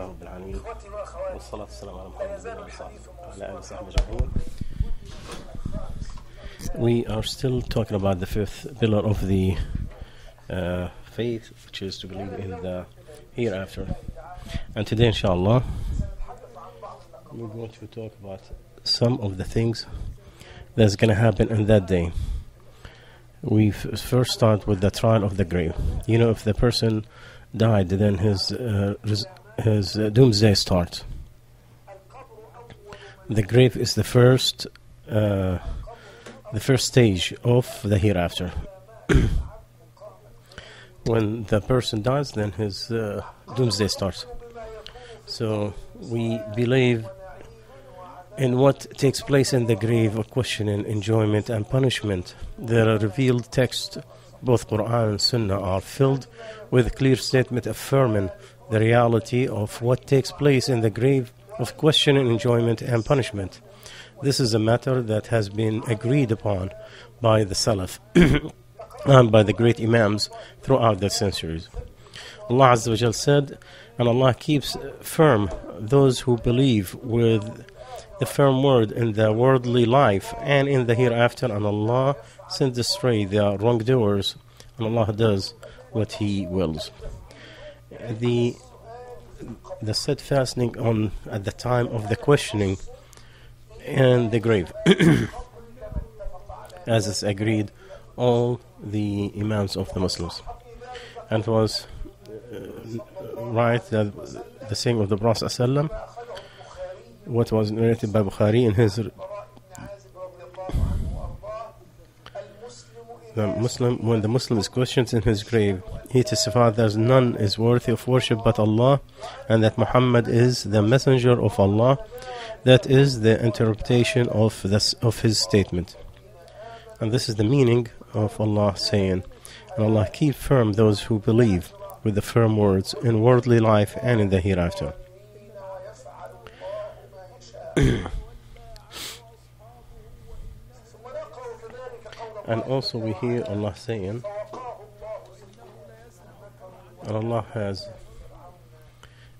رب العالمين والصلاة والسلام على محمد وعلى آله وصحبه أجمعين. We are still talking about the fifth pillar of the faith, which is to believe in the hereafter. And today, inshallah, we're going to talk about some of the things that's going to happen in that day. We first start with the trial of the grave. You know, if the person died, then his doomsday starts. The grave is the first stage of the hereafter. When the person dies, then his doomsday starts. So we believe in what takes place in the grave of questioning, enjoyment, and punishment. The revealed text, both Quran and Sunnah, are filled with a clear statement affirming the reality of what takes place in the grave of questioning, enjoyment, and punishment. This is a matter that has been agreed upon by the Salaf and by the great Imams throughout the centuries. Allah Azza wa Jal said, and Allah keeps firm those who believe with the firm word in the worldly life and in the hereafter, and Allah sends astray the wrongdoers, and Allah does what He wills. The steadfasting on at the time of the questioning and the grave, as is agreed all the Imams of the Muslims. And it was right that the saying of the Prophet ﷺ, what was narrated by Bukhari in his when the Muslim is questioned in his grave, he testified that none is worthy of worship but Allah, and that Muhammad is the messenger of Allah. That is the interpretation of his statement. And this is the meaning of Allah saying, and Allah keep firm those who believe with the firm words in worldly life and in the hereafter. And also we hear Allah saying, and Allah has,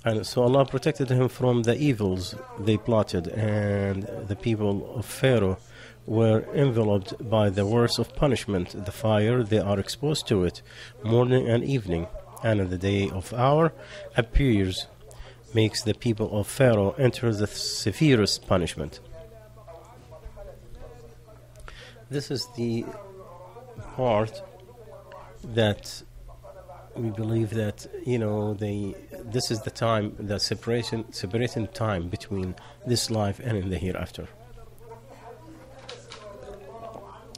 and so Allah protected him from the evils they plotted, and the people of Pharaoh were enveloped by the worst of punishment, the fire. They are exposed to it morning and evening, and in the day of hour appears, makes the people of Pharaoh enter the severest punishment. This is the part that we believe that, you know, this is the time, the separating time between this life and in the hereafter.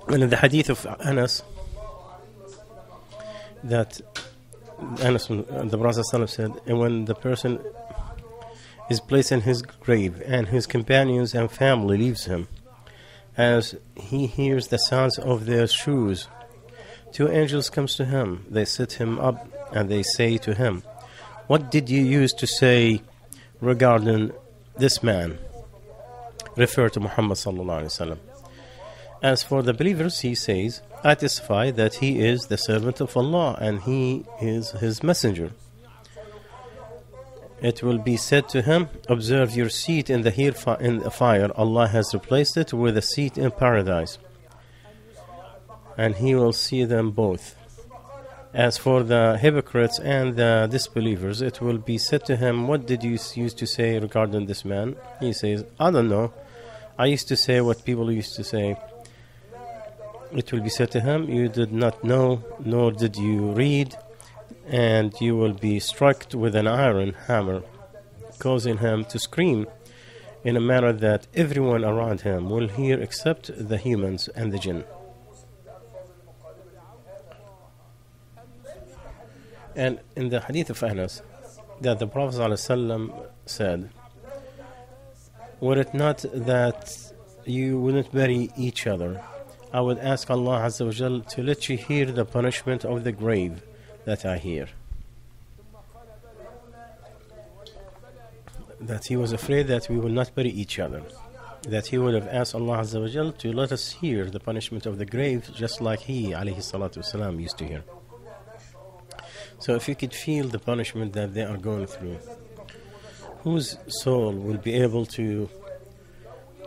And in the hadith of Anas, that the Prophet ﷺ said, and when the person is placed in his grave and his companions and family leaves him, as he hears the sounds of their shoes, two angels comes to him. They sit him up and they say to him, "What did you use to say regarding this man?" Refer to Muhammad sallallahu alaihi wasallam. As for the believers, he says, "I testify that he is the servant of Allah and he is his messenger." It will be said to him, "Observe your seat in the fire. Allah has replaced it with a seat in paradise." And he will see them both. As for the hypocrites and the disbelievers, it will be said to him, "What did you use to say regarding this man?" He says, "I don't know. I used to say what people used to say." It will be said to him, "You did not know, nor did you read," and you will be struck with an iron hammer, causing him to scream in a manner that everyone around him will hear except the humans and the jinn. And in the hadith of Anas, that the Prophet ﷺ said, "Were it not that you wouldn't bury each other, I would ask Allah Azza wa Jal to let you hear the punishment of the grave that I hear." That he was afraid that we will not bury each other, that he would have asked Allah Azza wa Jal to let us hear the punishment of the grave, just like he alayhi salatu wasalam used to hear. So if you could feel the punishment that they are going through, whose soul will be able to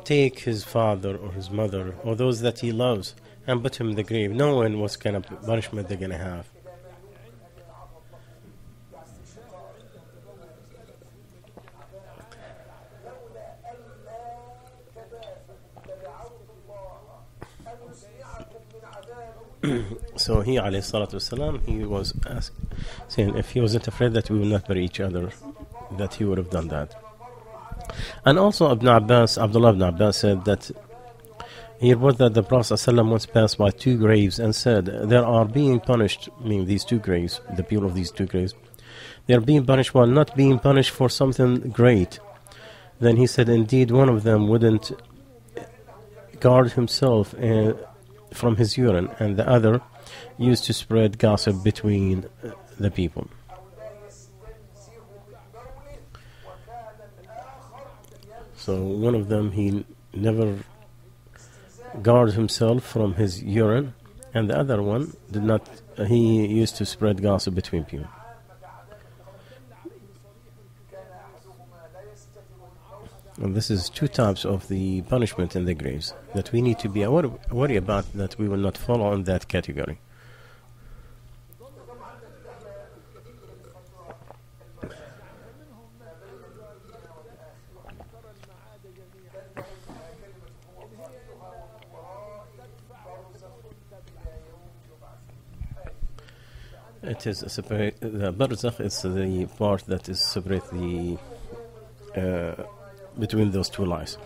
take his father or his mother or those that he loves and put him in the grave, knowing what kind of punishment they're going to have? So he, alayhi salatu wasalam, he was saying if he wasn't afraid that we will not bury each other, that he would have done that. And also Abdullah ibn Abbas said that he reported that the Prophet ﷺ once passed by two graves and said, they are being punished, meaning these two graves, the people of these two graves, they are being punished while not being punished for something great. Then he said, indeed, one of them wouldn't guard himself from his urine, and the other used to spread gossip between the people. So one of them, he never guarded himself from his urine, and the other one did not. He used to spread gossip between people. And this is two types of the punishment in the graves that we need to be worried about, that we will not follow in that category. It is a separate. The barzakh is the part that is separate the between those two lives.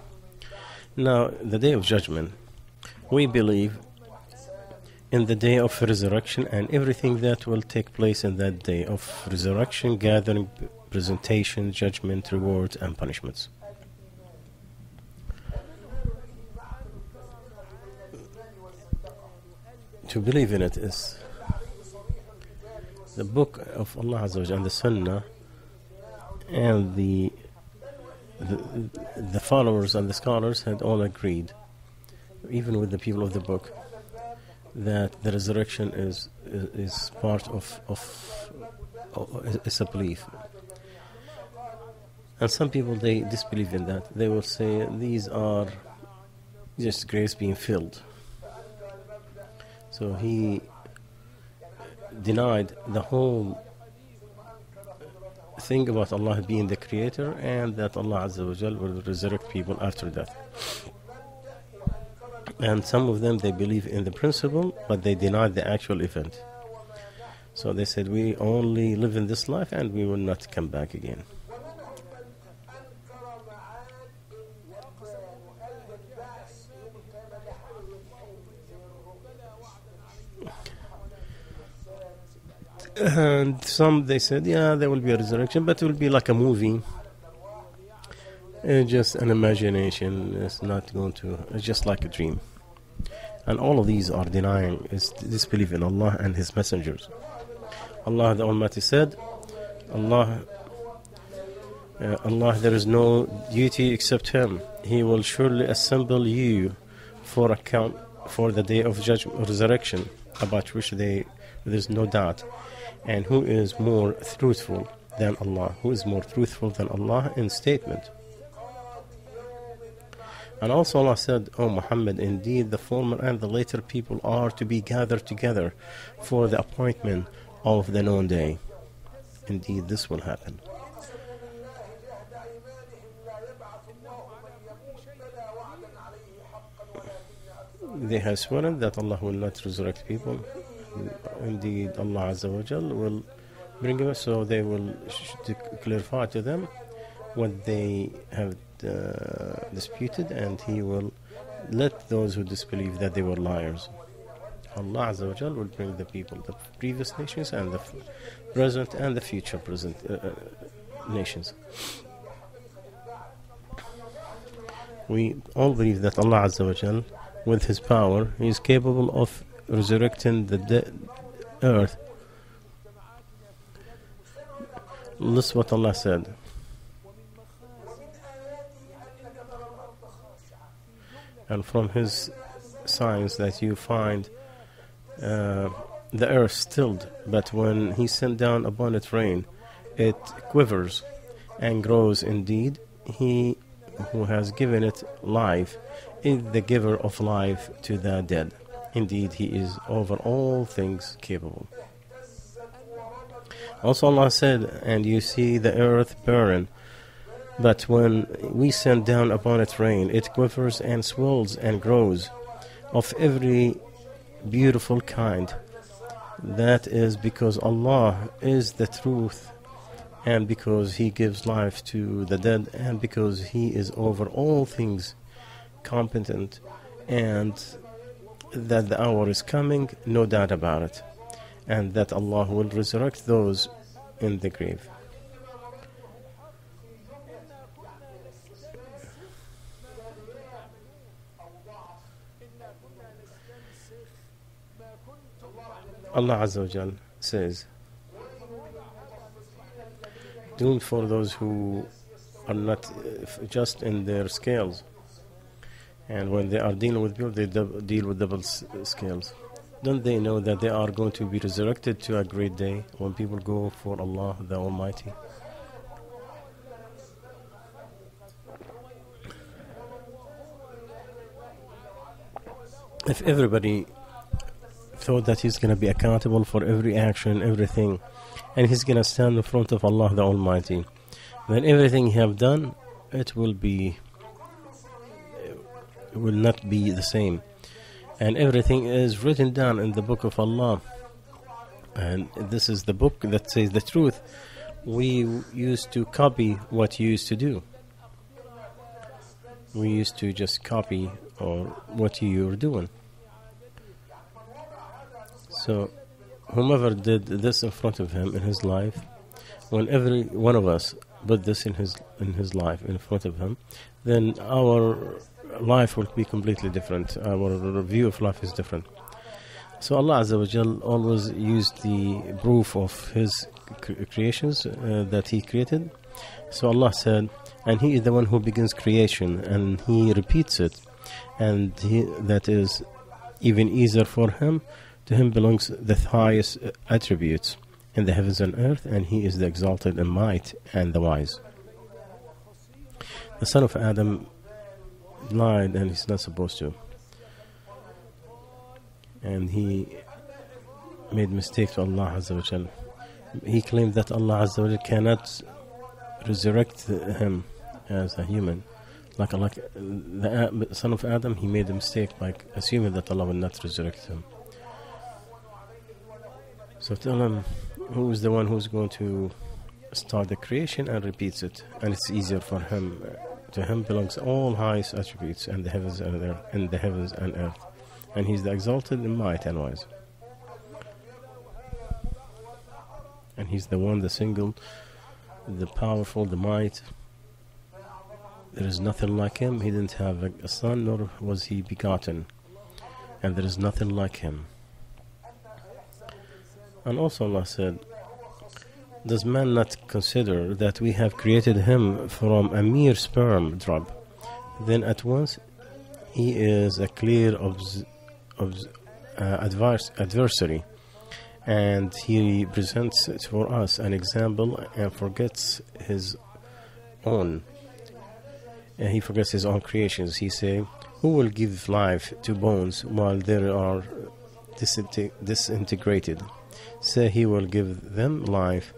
Now, the day of judgment, we believe in the day of resurrection and everything that will take place in that day of resurrection, gathering, presentation, judgment, rewards, and punishments. To believe in it is the book of Allah Azza wa Jalla and the Sunnah, and the followers and the scholars had all agreed, even with the people of the book, that the resurrection is part of it's a belief. And some people, they disbelieve in that. They will say these are just graves being filled. So he denied the whole thing about Allah being the creator and that Allah Azza wa Jal will resurrect people after death. And some of them, they believe in the principle, but they denied the actual event. So they said, we only live in this life and we will not come back again. And some, they said, yeah, there will be a resurrection, but it will be like a movie. It's just an imagination. It's not going to, it's just like a dream. And all of these are denying, is disbelief in Allah and His messengers. Allah the Almighty said, Allah, there is no deity except Him. He will surely assemble you for account for the day of judgment, resurrection, about which there's no doubt. And who is more truthful than Allah? Who is more truthful than Allah in statement? And also Allah said, O Muhammad, indeed the former and the later people are to be gathered together for the appointment of the known day. Indeed, this will happen. They have sworn that Allah will not resurrect people. Indeed, Allah Azza wa Jal will bring them, so they will clarify to them what they have disputed, and He will let those who disbelieve that they were liars. Allah Azza wa Jal will bring the people, the previous nations and the present and the future present nations. We all believe that Allah Azza wa Jal, with His power, He is capable of resurrecting the earth. Listen what Allah said. And from His signs that you find the earth stilled, but when He sent down upon it rain, it quivers, and grows indeed. He who has given it life is the giver of life to the dead. Indeed, He is over all things capable. Also Allah said, and you see the earth barren, but when we send down upon it rain, it quivers and swells and grows of every beautiful kind. That is because Allah is the truth, and because He gives life to the dead, and because He is over all things competent, and that the hour is coming, no doubt about it, and that Allah will resurrect those in the grave. Allah Azza wa Jal says, doomed for those who are not just in their scales, and when they are dealing with people, they deal with double scales. Don't they know that they are going to be resurrected to a great day when people go for Allah the Almighty? If everybody thought that he's going to be accountable for every action, everything, and he's going to stand in front of Allah the Almighty, then everything he have done, it will not be the same. And everything is written down in the book of Allah, and this is the book that says the truth. We used to copy what you used to do. We used to just copy or what you were doing. So whomever did this in front of him in his life, when every one of us put this in his life in front of him, then our life will be completely different. Our view of life is different. So Allah Azza wa Jal always used the proof of His creations that He created. So Allah said, and He is the one who begins creation, and He repeats it, and that is even easier for Him. To Him belongs the highest attributes in the heavens and earth, and He is the exalted in might and the wise. The son of Adam lied, and he's not supposed to. And he made mistake to Allah Azza wa Jal. He claimed that Allah Azza wa Jal cannot resurrect him as a human. Like the son of Adam, he made a mistake by assuming that Allah will not resurrect him. So tell him who is the one who's going to start the creation and repeats it, and it's easier for him. To Him belongs all highest attributes in the heavens and earth, and He's the exalted in might and wise. And He's the one, the single, the powerful, the might. There is nothing like Him. He didn't have a son, nor was He begotten, and there is nothing like Him. And also Allah said, does man not consider that we have created him from a mere sperm drop? Then at once he is a clear adversary, and he presents for us an example and forgets his own. And he forgets his own creations. He say, who will give life to bones while they are disintegrated? Say He will give them life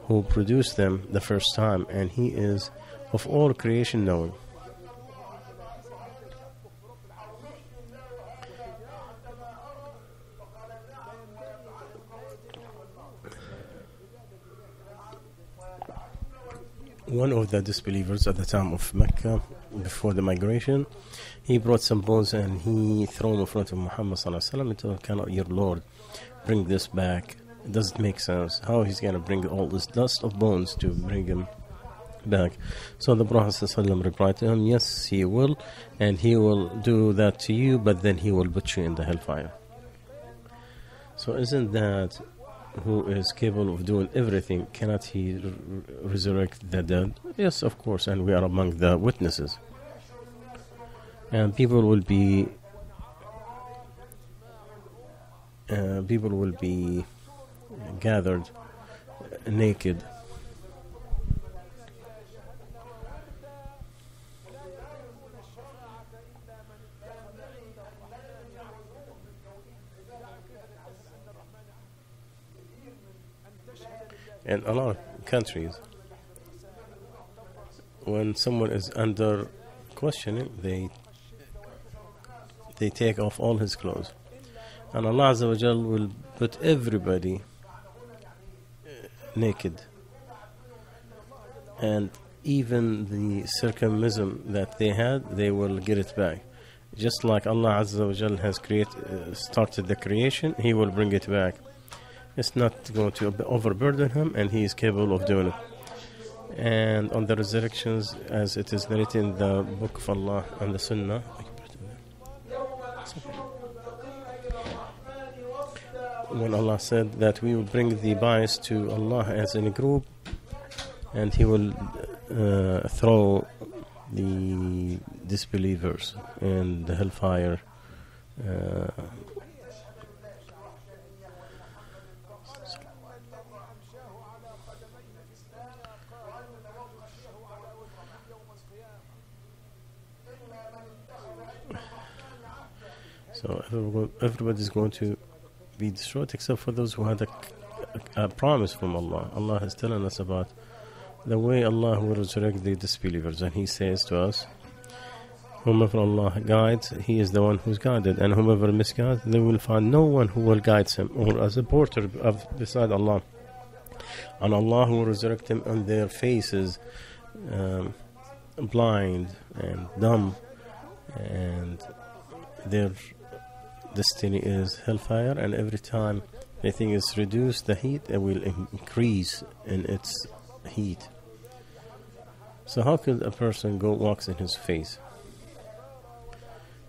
who produced them the first time, and He is of all creation knowing. One of the disbelievers at the time of Mecca, before the migration, he brought some bones and he threw them in front of Muhammad sallallahu alaihi wasallam and told, cannot your Lord bring this back? It doesn't make sense. How he's going to bring all this dust of bones to bring him back? So the Prophet ﷺ replied to him, yes, he will, and he will do that to you, but then he will put you in the hellfire. So isn't that who is capable of doing everything? Cannot He resurrect the dead? Yes, of course, and we are among the witnesses. And people will be gathered naked In a lot of countries, when someone is under questioning, they take off all his clothes, and Allah Azza wa Jal will put everybody naked, and even the circumcision that they had, they will get it back. Just like Allah Azza wa Jal has started the creation, He will bring it back. It's not going to overburden Him, and He is capable of doing it. And on the resurrections, as it is narrated in the Book of Allah and the Sunnah, when Allah said that we will bring the bias to Allah as in a group, and He will throw the disbelievers in the hellfire. So everybody is going to be destroyed except for those who had a promise from Allah. Allah is telling us about the way Allah will resurrect the disbelievers, and He says to us, whomever Allah guides, He is the one who's guided, and whomever misguides, they will find no one who will guide him or as a porter beside Allah. And Allah will resurrect them on their faces, blind and dumb, and their destiny is hellfire. And every time anything is reduced, the heat will increase in its heat. So how could a person walks in his face?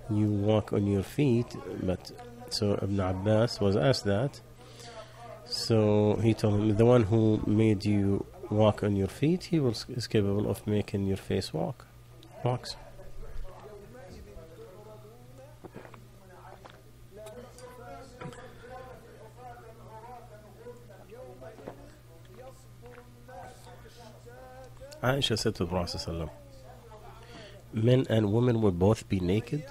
You walk on your feet, but so Ibn Abbas was asked that. So he told him, the one who made you walk on your feet, he is capable of making your face walks. Aisha said to the Prophet ﷺ, men and women will both be naked.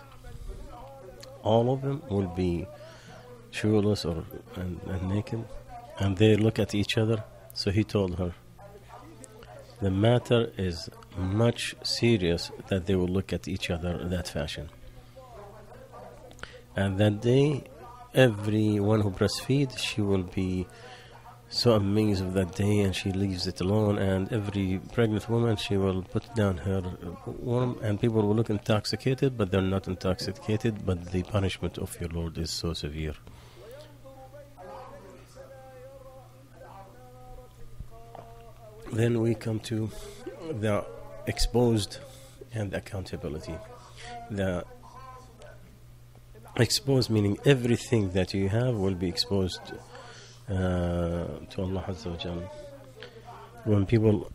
All of them will be shoeless and naked, and they look at each other. So he told her, the matter is much serious that they will look at each other in that fashion. And that day, everyone who breastfeeds, she will be so amazed of that day, and she leaves it alone. And every pregnant woman, she will put down her womb, and people will look intoxicated, but they're not intoxicated. But the punishment of your Lord is so severe. Then we come to the exposed and accountability. The exposed meaning everything that you have will be exposed to Allah Azza wa Jal. When people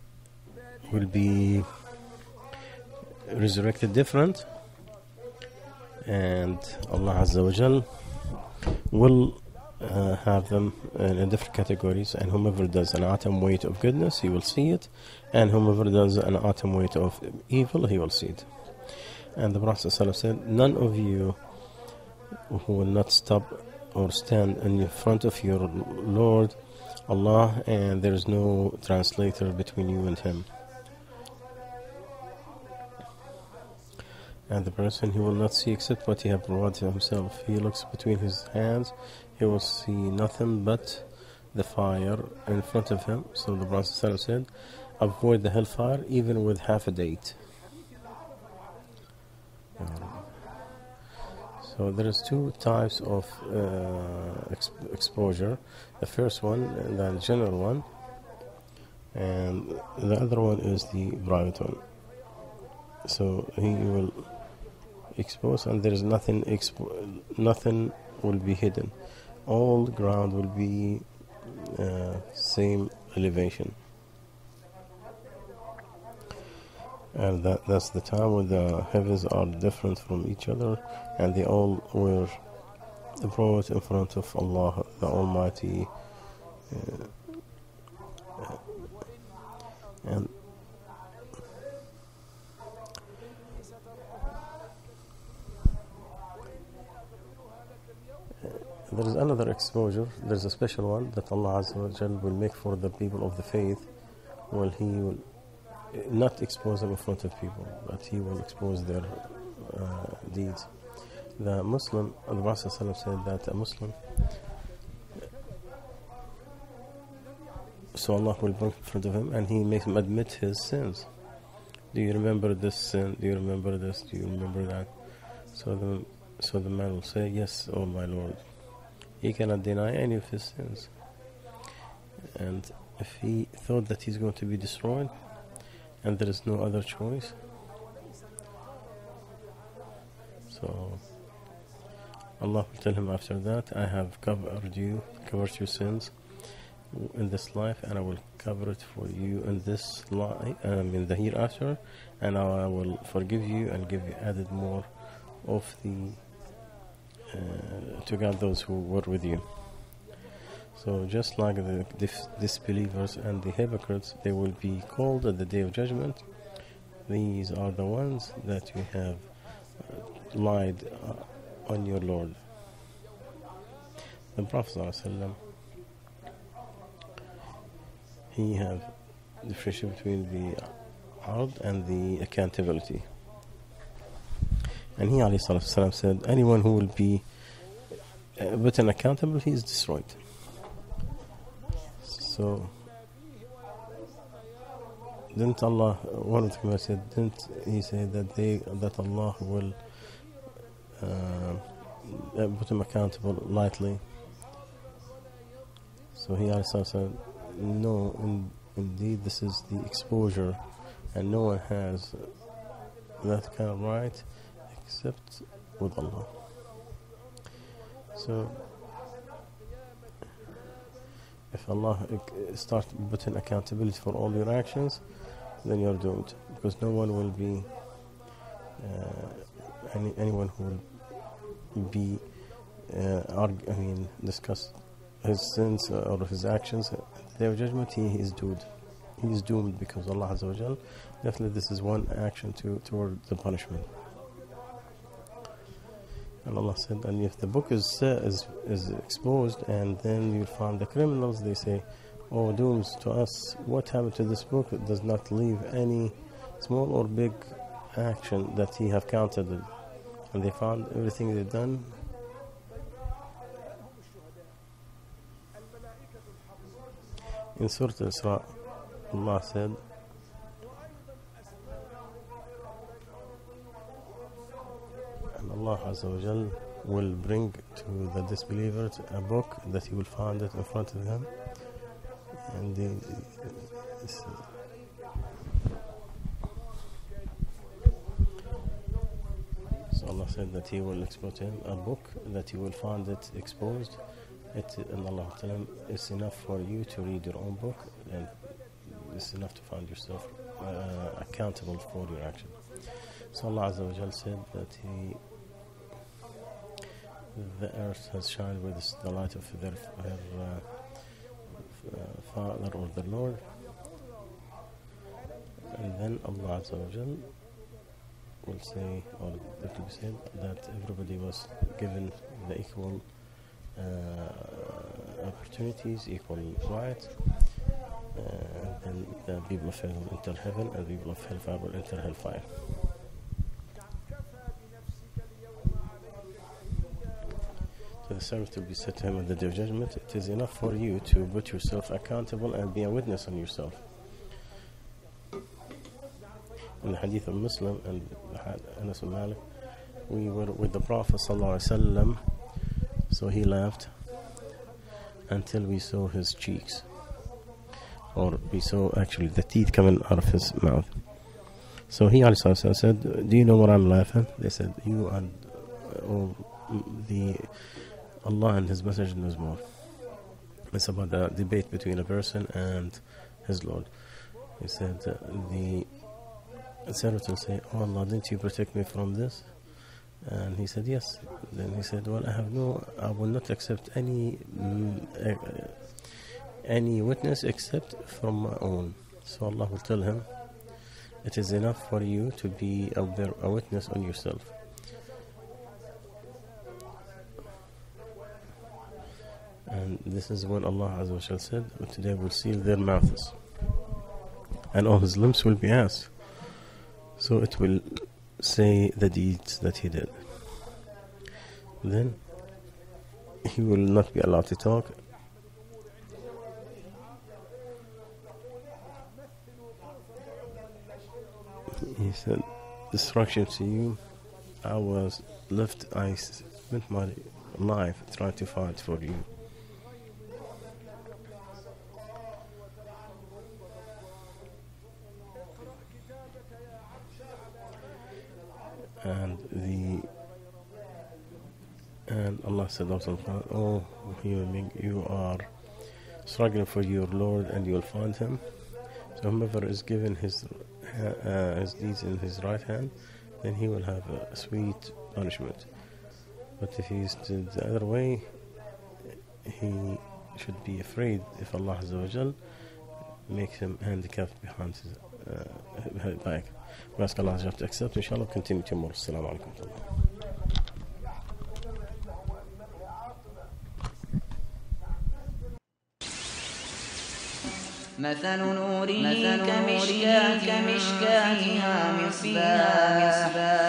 will be resurrected different, and Allah Azza wa Jal will have them in different categories, and whomever does an atom weight of goodness, he will see it, and whomever does an atom weight of evil, he will see it. And the Prophet ﷺ said, none of you who will not stop or stand in front of your Lord Allah, and there is no translator between you and Him. And the person, he will not see except what he has provided to himself. He looks between his hands, he will see nothing but the fire in front of him. So the Prophet ﷺ said, avoid the hellfire even with half a date. So there is two types of exposure. The first one, the general one, and the other one is the private one. So he will expose, and there is nothing will be hidden. All ground will be same elevation. And that's the time when the heavens are different from each other, and they all were brought in front of Allah, the Almighty. And There is another exposure. There's a special one that Allah Azza wa Jal will make for the people of the faith. Well, He will not expose them in front of people, but He will expose their deeds. The Muslim, the Prophet said that a Muslim, so Allah will bring in front of him and He makes him admit his sins. Do you remember this sin? Do you remember this? Do you remember that? So the man will say, yes, oh my Lord. He cannot deny any of his sins. And if he thought that he's going to be destroyed and there is no other choice, so Allah will tell him after that, I have covered your sins in this life, and I will cover it for you in this life, in the hereafter, and I will forgive you and give you added more of the to God those who were with you. So just like the disbelievers and the hypocrites, they will be called at the day of judgment. These are the ones that you have lied on your Lord. The Prophet ﷺ, he have differentiation between the ard and the accountability. And he ﷺ said, anyone who will be written accountable, he is destroyed. So didn't Allah, one of the Qur'an said, didn't He say that Allah will put him accountable lightly? So he also said, no, indeed this is the exposure, and no one has that kind of right except with Allah. So if Allah starts putting accountability for all your actions, then you're doomed, because no one will be anyone who will be discuss his sins or his actions at the day of judgment. He is doomed. He is doomed, because Allah Azza wa Jal, definitely this is one action toward the punishment. And Allah said, and if the book is exposed, and then you find the criminals, they say, oh, dooms to us, what happened to this book? It does not leave any small or big action that He have counted it. And they found everything they've done. In Surah Al-Isra, Allah said, and Allah Azza wa Jal will bring to the disbelievers a book that He will find it in front of them, and so Allah said that He will expose him a book that He will find it exposed. And Allah tell him, it's enough for you to read your own book, and it's enough to find yourself accountable for your action. So Allah Azza wa Jal said that the earth has shined with the light of her Father or the Lord. And then Allah Azza wa Jal will say, or it will be said, that everybody was given the equal opportunities, equal rights, and the people of heaven will enter heaven, and the people of hellfire will enter hellfire. So the servant will be said to him at the day of judgment, it is enough for you to put yourself accountable and be a witness on yourself. In the hadith of Muslim and Anas bin Malik, we were with the Prophet ﷺ, so he laughed until we saw his cheeks, or we saw actually the teeth coming out of his mouth. So he said, do you know what I'm laughing? They said, you and the Allah and His Messenger knows more. It's about the debate between a person and his Lord. He said, the servant will say, oh Allah, didn't you protect me from this? And he said, yes. Then he said, well, I will not accept any witness except from my own. So Allah will tell him, it is enough for you to be a witness on yourself. And this is when Allah Azza wa Jal said, today will seal their mouths and all his limbs will be asked. So it will say the deeds that he did. Then he will not be allowed to talk. He said, destruction to you. I spent my life trying to fight for you. And Allah said also, oh human being, you are struggling for your Lord and you will find him. So whomever is given his deeds in his right hand, then he will have a sweet punishment. But if he is the other way, he should be afraid if Allah Azza wa Jal makes him handicapped behind his back. We ask Allah Azza wa Jal to accept. Inshallah, continue tomorrow. Assalamu alaikum. مثل نوره كمشكاة فيها مصباح